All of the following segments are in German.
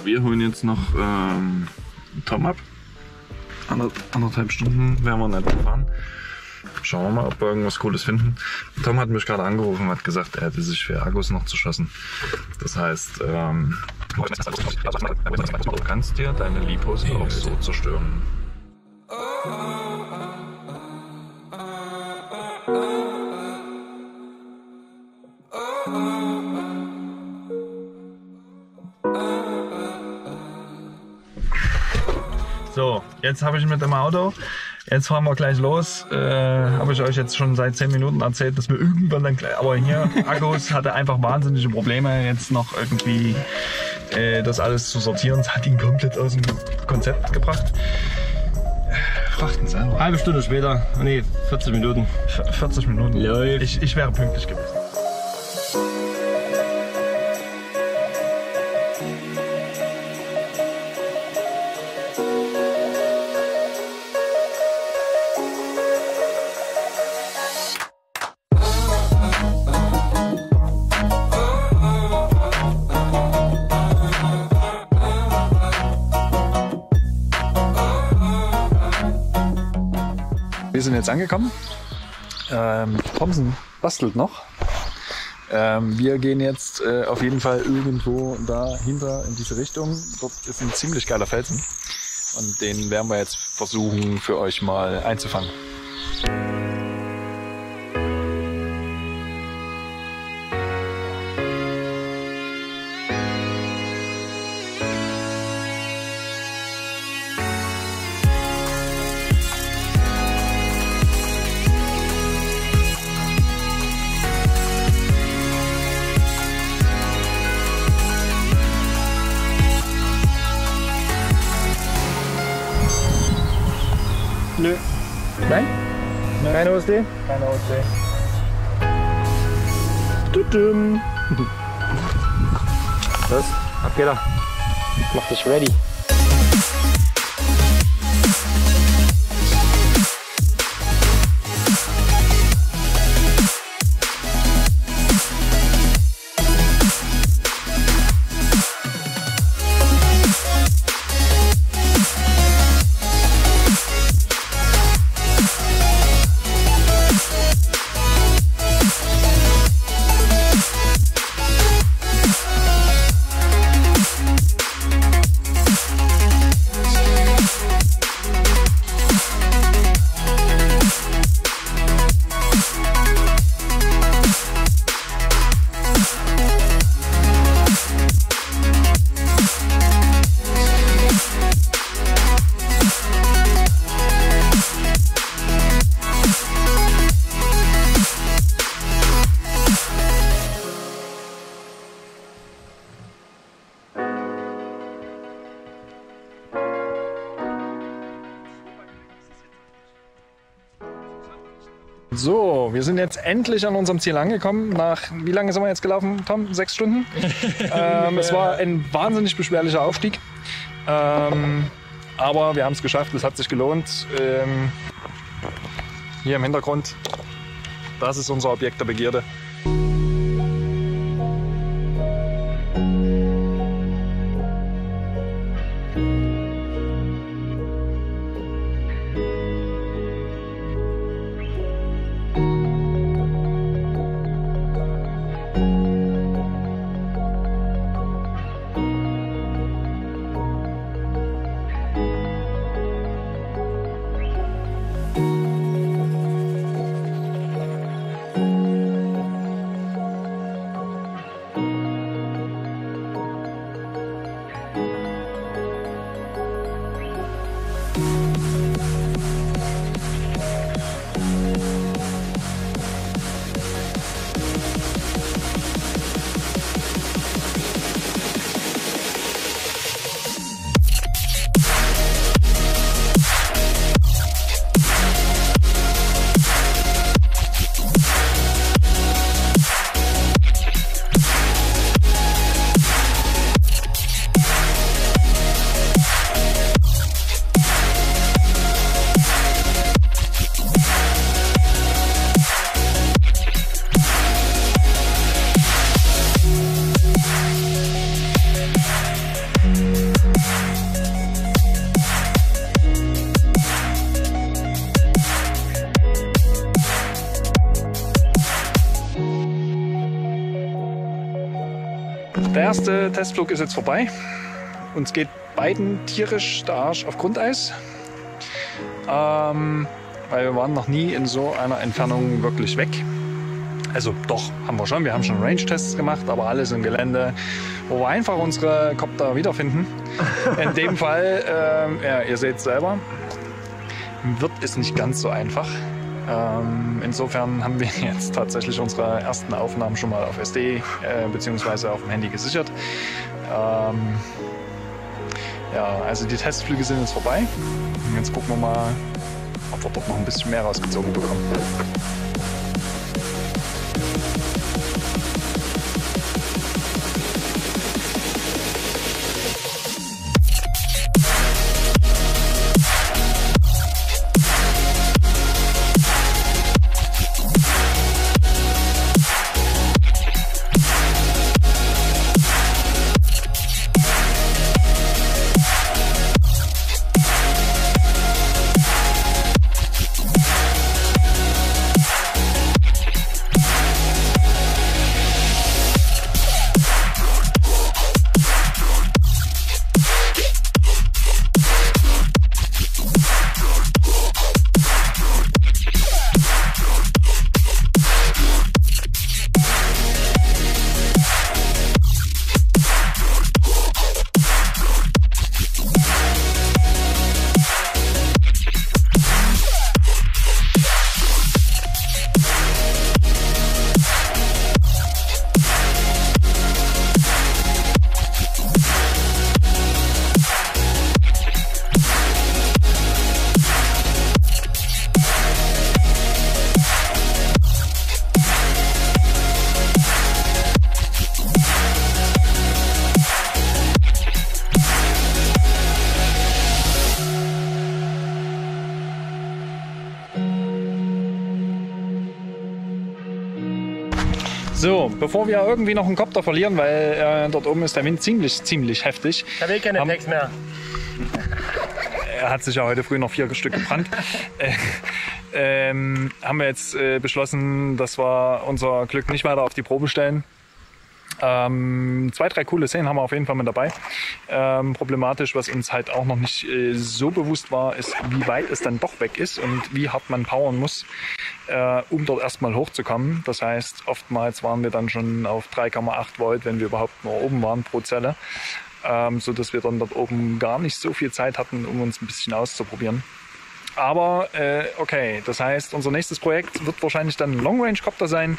wir holen jetzt noch Tom ab. Anderthalb Stunden werden wir nicht fahren. Schauen wir mal, ob wir irgendwas Cooles finden. Tom hat mich gerade angerufen und hat gesagt, er hätte sich für Akkus noch zerschossen. Das heißt, du kannst dir deine Liebhosen auch so zerstören. So, jetzt habe ich mit dem Auto, jetzt fahren wir gleich los. Habe ich euch jetzt schon seit 10 Minuten erzählt, dass wir irgendwann dann gleich, aber hier Akkus hatte einfach wahnsinnige Probleme, jetzt noch irgendwie das alles zu sortieren. Das hat ihn komplett aus dem Konzept gebracht. Frachten selber. Halbe Stunde später, nee, 40 Minuten. 40 Minuten. Läuft. Ich wäre pünktlich gewesen. Wir sind jetzt angekommen. Thomsen bastelt noch. Wir gehen jetzt auf jeden Fall irgendwo dahinter in diese Richtung. Dort ist ein ziemlich geiler Felsen und den werden wir jetzt versuchen für euch mal einzufangen. Nö. Nein? Keine OSD? Keine OSD. Tudum. Was? Ab geht er. Mach dich ready. So, wir sind jetzt endlich an unserem Ziel angekommen. Nach, wie lange sind wir jetzt gelaufen, Tom? 6 Stunden? Es war ein wahnsinnig beschwerlicher Aufstieg. Aber wir haben es geschafft, es hat sich gelohnt. Hier im Hintergrund, das ist unser Objekt der Begierde. erste Testflug ist jetzt vorbei. Uns geht beiden tierisch der Arsch auf Grundeis. Weil wir waren noch nie in so einer Entfernung wirklich weg. Also doch, haben wir schon. Wir haben schon Range-Tests gemacht, aber alles im Gelände, wo wir einfach unsere Copter wiederfinden. In dem Fall, ja, ihr seht es selber, wird es nicht ganz so einfach. Insofern haben wir jetzt tatsächlich unsere ersten Aufnahmen schon mal auf SD bzw. auf dem Handy gesichert. Ja, also die Testflüge sind jetzt vorbei. Und jetzt gucken wir mal, ob wir dort noch ein bisschen mehr rausgezogen bekommen. So, bevor wir irgendwie noch einen Kopter verlieren, weil dort oben ist der Wind ziemlich heftig. Da will keine Text mehr. Er hat sich ja heute früh noch 4 Stück gebrannt. Haben wir jetzt beschlossen, dass wir unser Glück nicht weiter auf die Probe stellen. 2, 3 coole Szenen haben wir auf jeden Fall mit dabei. Problematisch, was uns halt auch noch nicht so bewusst war, ist, wie weit es dann doch weg ist und wie hart man powern muss, um dort erstmal hochzukommen. Das heißt, oftmals waren wir dann schon auf 3,8 Volt, wenn wir überhaupt nur oben waren pro Zelle, so dass wir dann dort oben gar nicht so viel Zeit hatten, um uns ein bisschen auszuprobieren. Aber okay, das heißt, unser nächstes Projekt wird wahrscheinlich dann ein Long-Range-Copter sein,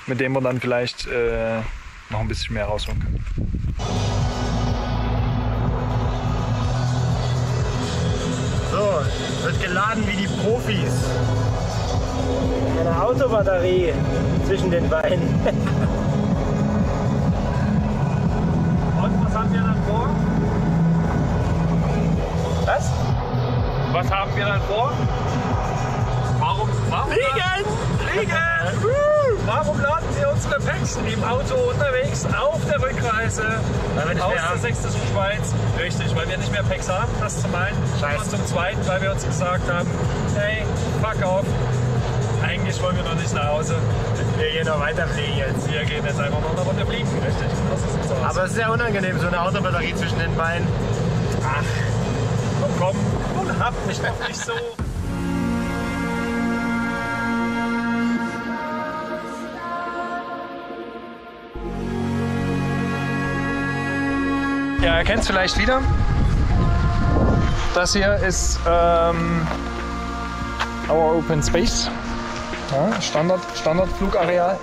mit dem wir dann vielleicht noch ein bisschen mehr rausholen können. So, wird geladen wie die Profis. Eine Autobatterie zwischen den Beinen. Und was haben wir dann vor? Was? Was haben wir dann vor? Warum Fliegen! Warum laden wir unsere Packs im Auto unterwegs auf der Rückreise aus der Sächsischen Schweiz? Richtig, weil wir nicht mehr Packs haben, das zum einen. Und zum zweiten, weil wir uns gesagt haben, hey, fuck off, eigentlich wollen wir noch nicht nach Hause. Wir gehen noch weiter fliegen jetzt. Wir gehen jetzt einfach noch eine Runde fliegen. Richtig, das ist so. Aber es ist sehr unangenehm, so eine Autobatterie zwischen den Beinen. Ach, komm, nun habt mich doch nicht so. Ja, ihr kennt es vielleicht wieder. Das hier ist our Open Space. Ja, Standardflugareal.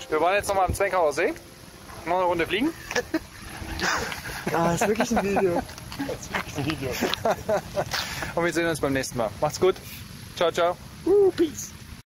Wir waren jetzt nochmal am Zwenkauer See. Noch eine Runde fliegen. Ah, ist wirklich ein Video. Und wir sehen uns beim nächsten Mal. Macht's gut. Ciao, ciao. Peace.